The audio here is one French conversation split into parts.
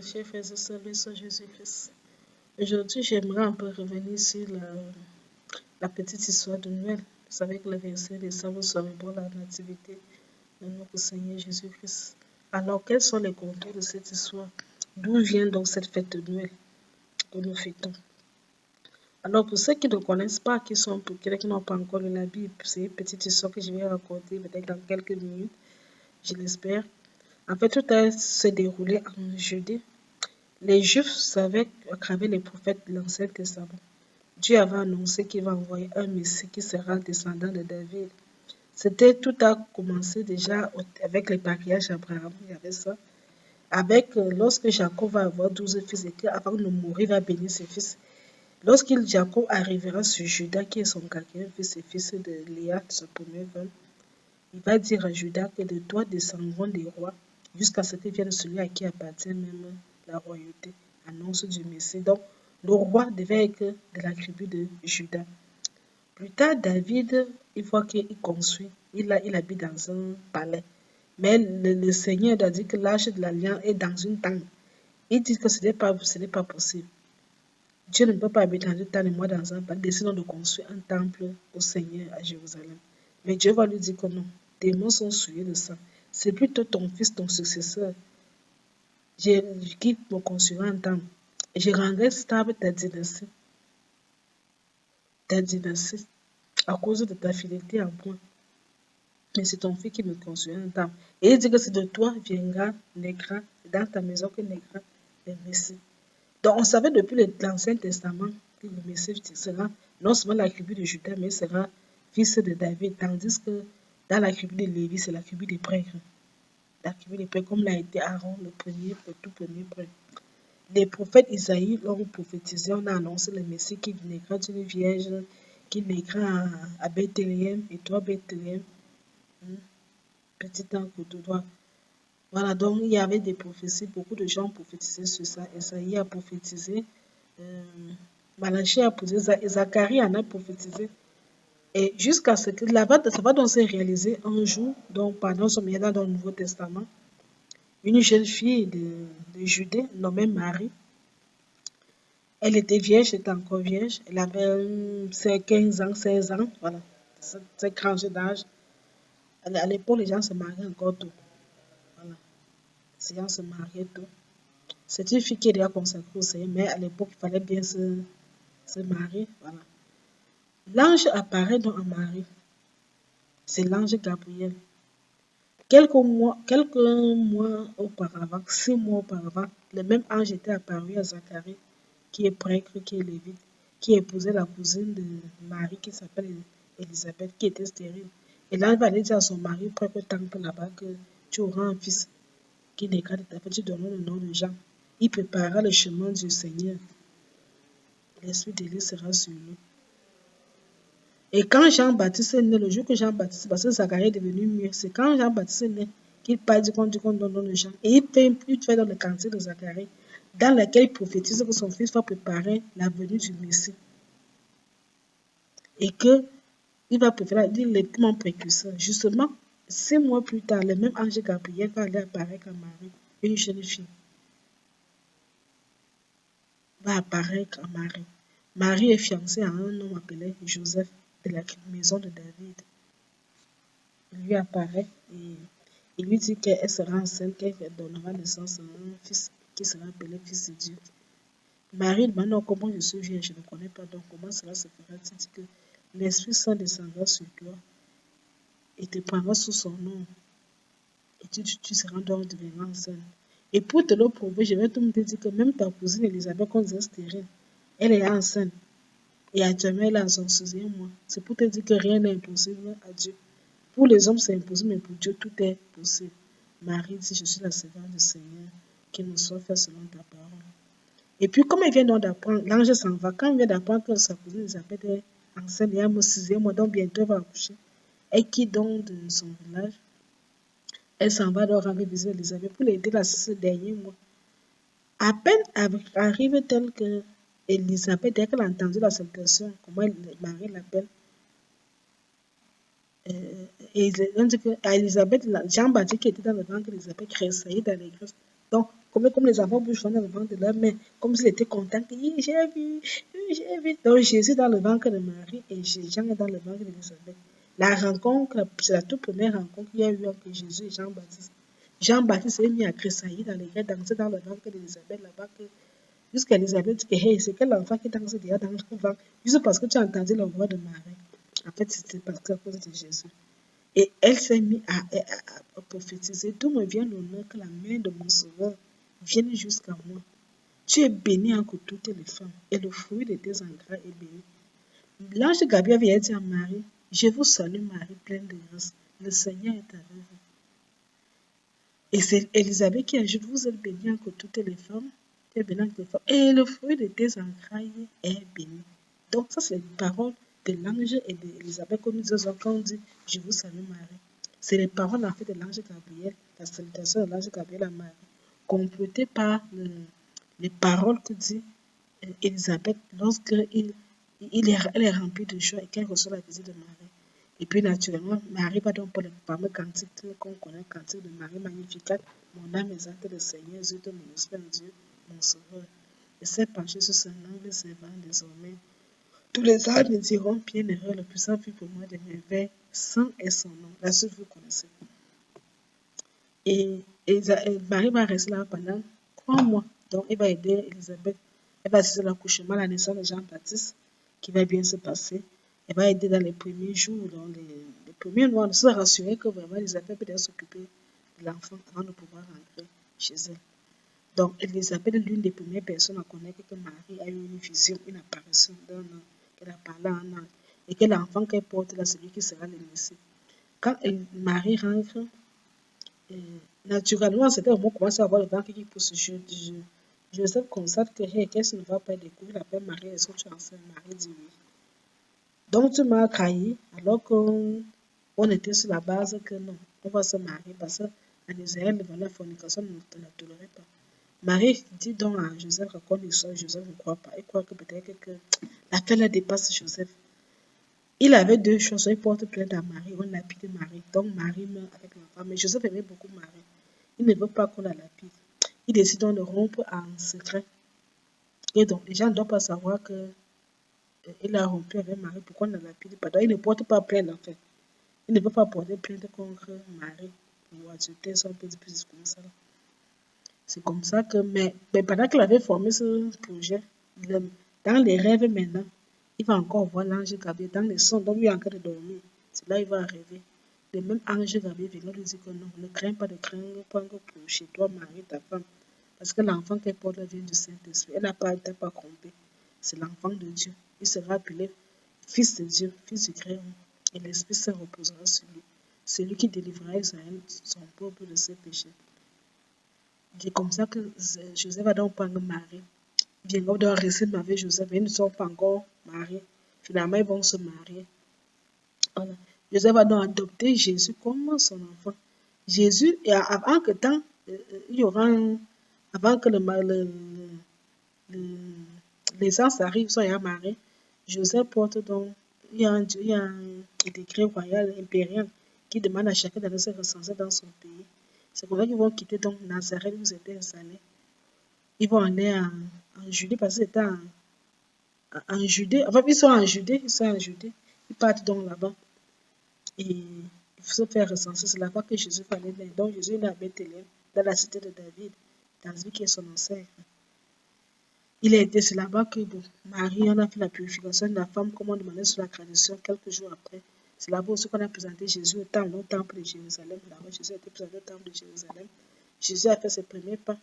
Chers frères et sœurs, loué soit Jésus-Christ. Aujourd'hui, j'aimerais un peu revenir sur la petite histoire de Noël. Vous savez que le verset de ça, vous célébrons la nativité de notre Seigneur Jésus-Christ. Alors, quels sont les contours de cette histoire? D'où vient donc cette fête de Noël que nous fêtons? Alors, pour ceux qui ne connaissent pas, qui n'ont pas encore lu la Bible, c'est une petite histoire que je vais raconter peut-être dans quelques minutes, je l'espère. En fait, tout a se déroulé en Judée. Les Juifs savaient à travers les prophètes de l'Ancien Testament. Dieu avait annoncé qu'il va envoyer un Messie qui sera descendant de David. Tout a commencé déjà avec les patriarches Abraham, il y avait ça. Lorsque Jacob va avoir 12 fils et qu'avant de mourir, il va bénir ses fils. Jacob arrivera sur Judas, qui est son quatrième fils et fils de Léa, sa première femme, il va dire à Judas que de toi descendront des rois jusqu'à ce que vienne celui à qui appartient même la royauté, annonce du Messie. Donc, le roi devait être de la tribu de Judas. Plus tard, David, une fois qu'il construit, il habite dans un palais. Mais le Seigneur a dit que l'âge de l'alliance est dans une tente. Il dit que ce n'est pas possible. Dieu ne peut pas habiter dans une tente et moi dans un palais. Décidons de construire un temple au Seigneur à Jérusalem. Mais Dieu va lui dire que non, tes mains sont souillées de sang. C'est plutôt ton fils, ton successeur, qui me construira un temple. Je rendrai stable ta dynastie, à cause de ta fidélité en moi. Mais c'est ton fils qui me construira un temple. Et il dit que c'est de toi naîtra, dans ta maison que naîtra le Messie. Donc on savait depuis l'Ancien Testament que le Messie sera non seulement la tribu de Judas, mais sera fils de David, tandis que dans la tribu de Lévi, c'est la tribu des prêtres. La tribu des prêtres, comme l'a été Aaron, le tout premier prêtre. Les prophètes Isaïe l'ont prophétisé, on a annoncé le Messie qui naîtra d'une vierge, qui naîtra à Bethléem, et toi Bethléem, petit ange de toi. Voilà, donc il y avait des prophéties, beaucoup de gens prophétisaient sur ça. Isaïe a prophétisé, Malachie a prophétisé, Zacharie en a prophétisé. Et jusqu'à ce que ça va donc se réaliser un jour, donc pendant son ministère dans le Nouveau Testament, une jeune fille de Judée nommée Marie. Elle était vierge, elle était encore vierge. Elle avait 15 ans, 16 ans, voilà, c'est grand d'âge. À l'époque, les gens se mariaient encore tôt. Voilà, les gens se mariaient tôt. C'est une fille qui est déjà consacrée au Seigneur, mais à l'époque, il fallait bien se marier. Voilà. L'ange apparaît donc à Marie. C'est l'ange Gabriel. Quelques mois auparavant, 6 mois auparavant, le même ange était apparu à Zacharie, qui est prêtre, qui est lévite, qui épousait la cousine de Marie, qui s'appelle Élisabeth, qui était stérile. Et là, il va aller dire à son mari, près que temple là-bas, que tu auras un fils qui naîtra de ta fête, tu donneras le nom de Jean. Il préparera le chemin du Seigneur. L'esprit d'Élie sera sur lui. Et quand Jean-Baptiste est né, le jour que Jean-Baptiste, parce que Zacharie est devenu mieux, c'est quand Jean-Baptiste est né qu'il parle du qu'on donne le nom de Jean. Et il fait dans le cantique de Zacharie, dans lequel il prophétise que son fils va préparer la venue du Messie. Et que il va préparer l'équipement précurseur. Justement, 6 mois plus tard, le même ange Gabriel va aller apparaître à Marie, une jeune fille. Va apparaître à Marie. Marie est fiancée à un homme appelé Joseph de la maison de David. Il lui apparaît et il lui dit qu'elle sera enceinte, qu'elle donnera naissance à un fils qui sera appelé fils de Dieu. Marie demande non, comment je suis vierge, je ne connais pas, donc comment cela se fera? Il dit que l'Esprit Saint descendra sur toi et te prendra sous son nom et tu seras donc devenir enceinte. Et pour te le prouver, je vais te dire que même ta cousine Elisabeth, qu'on disait stérile, elle est enceinte. Et actuellement, elle a son 6e mois. C'est pour te dire que rien n'est impossible à Dieu. Pour les hommes, c'est impossible, mais pour Dieu, tout est possible. Marie dit, je suis la servante du Seigneur, qu'il me soit fait selon ta parole. Et puis, comme elle vient donc d'apprendre, l'ange s'en va. Quand elle vient d'apprendre que sa cousine Elisabeth est enceinte, il y a mon 6e mois, donc bientôt elle va accoucher. Elle quitte donc de son village. Elle s'en va donc rendre visite à Elisabeth pour l'aider dans ce dernier mois. À peine arrive-t-elle que Elisabeth, dès qu'elle a entendu la salutation, comment Marie l'appelle, et on dit qu'à Elisabeth, Jean-Baptiste qui était dans le ventre d'Elisabeth tressaillit d'allégresse. Donc, comme les enfants bouffent dans le ventre de leur mère, comme s'il était content que j'ai vu, j'ai vu. Donc Jésus dans le ventre de Marie et Jean dans le ventre d'Élisabeth. La rencontre, c'est la toute première rencontre qu'il y a eu entre Jésus et Jean-Baptiste. Jean-Baptiste est mis à tressaillir dans les grès, danser dans le ventre d'Élisabeth là-bas. Jusqu'à Élisabeth dit que hey, c'est quel enfant qui danse déjà dans le ventre, juste parce que tu as entendu la voix de Marie. En fait, c'était parce qu'à cause de Jésus. Et elle s'est mise à prophétiser. D'où me vient l'honneur que la main de mon sauveur vienne jusqu'à moi. Tu es bénie entre toutes les femmes, et le fruit de tes entrailles est béni. L'ange Gabriel vient dire à Marie, je vous salue Marie, pleine de grâce. Le Seigneur est avec vous. Et c'est Élisabeth qui ajoute, vous êtes bénie entre toutes les femmes, tu es bénie entre les femmes, et le fruit de tes entrailles est béni. Donc ça, c'est les paroles de l'ange et d'Élisabeth, comme nous disons quand on dit, je vous salue Marie. C'est les paroles en fait de l'ange Gabriel, la salutation de l'ange Gabriel à Marie, complétées par les paroles que dit Élisabeth lorsqu'elle est remplie de joie et qu'elle reçoit la visite de Marie. Et puis naturellement, Marie va donc pour le fameux cantique qu'on connaît, cantique de Marie Magnificat. Mon âme exalte le Seigneur, exulte mon esprit en Dieu, mon sauveur. Et s'est penché sur son angle servant désormais. Tous les âmes diront, bienheureux, le puissant fut pour moi de merveilles, saint est son nom. La suite, vous connaissez. Et Marie va rester là pendant 3 mois. Donc, elle va aider Élisabeth. Elle va assister à l'accouchement, la naissance de Jean-Baptiste, qui va bien se passer. Elle va aider dans les premiers jours, dans les premiers mois, de se rassurer que vraiment Élisabeth peut s'occuper de l'enfant avant de pouvoir rentrer chez elle. Donc, Élisabeth est l'une des premières personnes à connaître que Marie a eu une vision, une apparition d'un ange, qu'elle a parlé à un ange, et que l'enfant qu'elle porte là, c'est lui qui sera le Messie. Quand Marie rentre, naturellement, c'était au moment où on commence à avoir le ventre qui pousse. Joseph constate que hey, qu'est-ce qui ne va pas découvrir la paix Marie, est-ce que tu es enceinte? Marie dit oui. Donc tu m'as trahi alors qu'on était sur la base que non, on va se marier parce qu'en Israël, la fornication ne la tolérait pas. Marie dit donc à Joseph, raconte l'histoire, Joseph ne croit pas. Il croit que peut-être que la paix la dépasse Joseph. Il avait 2 choses, il porte plainte à Marie, on lapide Marie. Donc Marie meurt avec l'enfant, mais Joseph aimait beaucoup Marie. Il ne veut pas qu'on la lapide. Il décide donc de rompre en secret. Et donc les gens ne doivent pas savoir que il a rompu avec Marie, pourquoi on ne la lapide pas. Donc il ne porte pas plainte en fait. Il ne peut pas porter plainte contre Marie ou ajouter son petit plus comme ça. C'est comme ça que, mais pendant qu'il avait formé ce projet, dans les rêves maintenant, il va encore voir l'ange Gabriel dans les sons, donc il est en train de dormir. C'est là qu'il va rêver. Le même ange Gabriel vient lui dire que non, ne crains pas de craindre, prends pour chez toi, Marie, ta femme. Parce que l'enfant qu'elle porte vient du Saint-Esprit. Elle n'a pas été trompée. C'est l'enfant de Dieu. Il sera appelé Fils de Dieu, Fils du Créateur. Et l'Esprit Saint reposera sur lui. C'est lui qui délivrera Israël, son peuple, de ses péchés. C'est comme ça que Joseph va donc prendre Marie. Bien, on doit rester avec Joseph, mais ils ne sont pas encore mariés. Finalement, ils vont se marier. Voilà. Joseph va donc adopter Jésus comme son enfant. Jésus, et avant que temps, il y aura avant que les ans arrivent, soit mariés, Joseph porte donc, il y a un décret royal impérial qui demande à chacun d'aller se recenser dans son pays. C'est pour ça qu'ils vont quitter donc Nazareth où ils étaient installés. Ils vont aller en Judée parce qu'ils étaient en Judée. Enfin, ils sont en Judée. Ils partent donc là-bas. Et il faut se faire recenser. C'est là-bas que Jésus fallait naître. Donc Jésus est né à Bethléem, dans la cité de David. David qui est son ancêtre. Il a été, c'est là-bas que Marie en a fait la purification de la femme, comme on demandait sur la tradition quelques jours après. C'est là-bas aussi qu'on a présenté Jésus au temple de Jérusalem. Là-bas, Jésus a été présenté au temple de Jérusalem. Jésus a fait ses premiers pas.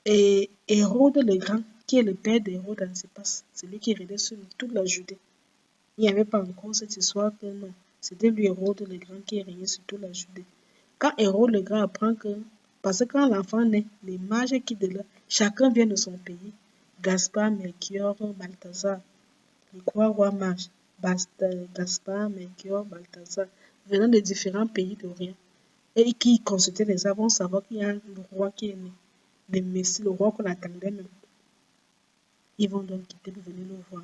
Et Hérode le Grand, qui est le père d'Hérode Antipas, c'est lui qui régnait sur toute la Judée. Il n'y avait pas encore cette histoire que non, c'était lui Hérode le Grand qui régnait sur toute la Judée. Quand Hérode le Grand apprend que, parce que quand l'enfant naît, les mages quittent de là, chacun vient de son pays. Gaspard, Melchior, Balthazar, les 3 rois mages, Gaspard, Melchior, Balthazar, venant de différents pays d'Orient, et qui consultaient les avants, savoir qu'il y a un roi qui est né. Le Messie, le roi qu'on attendait même. Ils vont donc quitter pour venir le voir.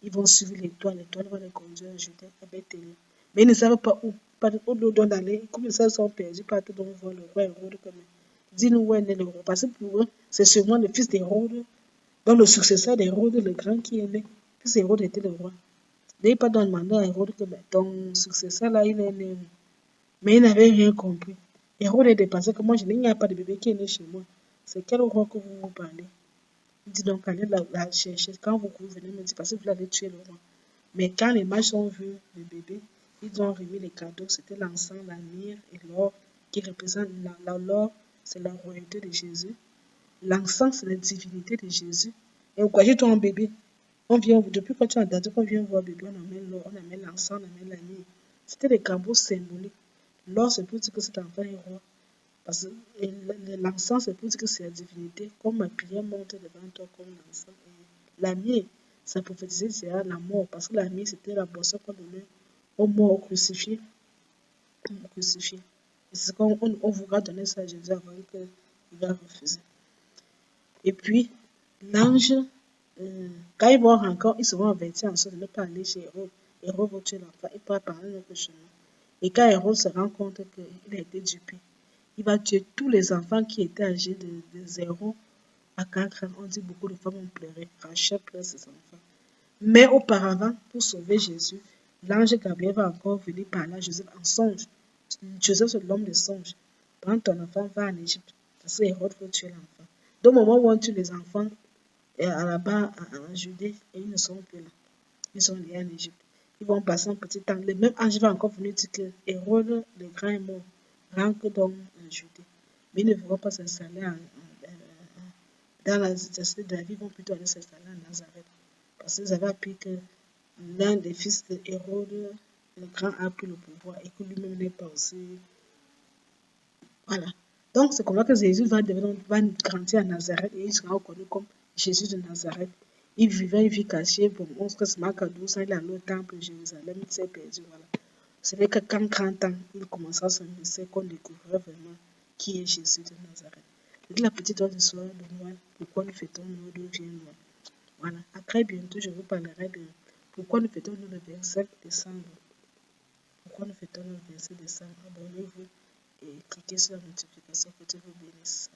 Ils vont suivre l'étoile va les conduire à Judée, à Bethléem. Mais ils ne savent pas où, pas où doivent aller. Comme ils sont perdus, partout donc voir le roi Hérode comme Dis-nous où est né le roi. Parce que pour eux, c'est sûrement le fils d'Hérode, donc le successeur d'Hérode le grand qui est né. Fils d'Hérode était le roi. N'ayez pas demandé à Hérode que ton successeur là, il est né. Mais il n'avait rien compris. Hérode est dépassé que moi, il n'y a pas de bébé qui est né chez moi. C'est quel roi que vous parlez? Il dit donc, allez la chercher. Quand vous venez me dire, parce que vous allez tuer le roi. Mais quand les mages ont vu le bébé, ils ont remis les cadeaux. C'était l'encens, la myrrhe et l'or qui représentent l'or, c'est la royauté de Jésus. L'encens, c'est la divinité de Jésus. Et pourquoi j'ai un bébé? On vient, depuis quand tu as daté, qu'on vient voir bébé, on amène l'or, on amène l'encens, on amène la myrrhe. C'était des cadeaux symboliques. L'or, c'est pour dire que cet enfant est roi. Parce que l'encens, c'est pour dire que c'est la divinité. Comme ma prière monte devant toi comme l'encens. La myrrhe, ça prophétisait déjà la mort. Parce que la myrrhe, c'était la boisson qu'on donnait aux morts crucifiés. Crucifié. C'est qu'on on voudra donner ça à Jésus avant qu'il va refuser. Et puis, l'ange, quand ils vont encore, ils seront avertis en sorte de ne pas aller chez Hérode. Hérode va tuer l'enfant, il part par un autre chemin. Et quand Hérode se rend compte qu'il a été dupé, il va tuer tous les enfants qui étaient âgés de 0 à 4 ans. On dit beaucoup de femmes ont pleuré. Rachel pleure ses enfants. Mais auparavant, pour sauver Jésus, l'ange Gabriel va encore venir parler à Joseph en songe. Joseph, c'est l'homme des songes. Prends ton enfant, va en Égypte. Parce que Hérode veut tuer l'enfant. Donc, au moment où on tue les enfants, là-bas en Judée, et ils ne sont plus là. Ils sont liés en Égypte. Ils vont passer un petit temps. Le même ange va encore venir dire que Hérode, le grand, est mort. Rentre donc en Judée. Mais ils ne vont pas s'installer dans la cité de David, ils vont plutôt aller s'installer à Nazareth. Parce qu'ils avaient appris que l'un des fils de Hérode, le grand, a pris le pouvoir et que lui-même n'est pas aussi. Voilà. Donc, c'est comme ça que Jésus va grandir à Nazareth et il sera reconnu comme Jésus de Nazareth. Il vivait une vie cachée. Bon, on se se marque à 12 ans, il est allé au temple de Jérusalem, il s'est perdu. Voilà. Ce n'est que quand 30 ans, il commencera son ministère qu'on découvrira vraiment qui est Jésus de Nazareth. C'est la petite heure de soir de Noël. Pourquoi nous fêtons Noël, d'où vient Noël? Voilà. À très bientôt, je vous parlerai de pourquoi nous fêtons le 25 décembre. Pourquoi nous fêtons le 25 décembre? Abonnez-vous et cliquez sur la notification que Dieu vous bénisse.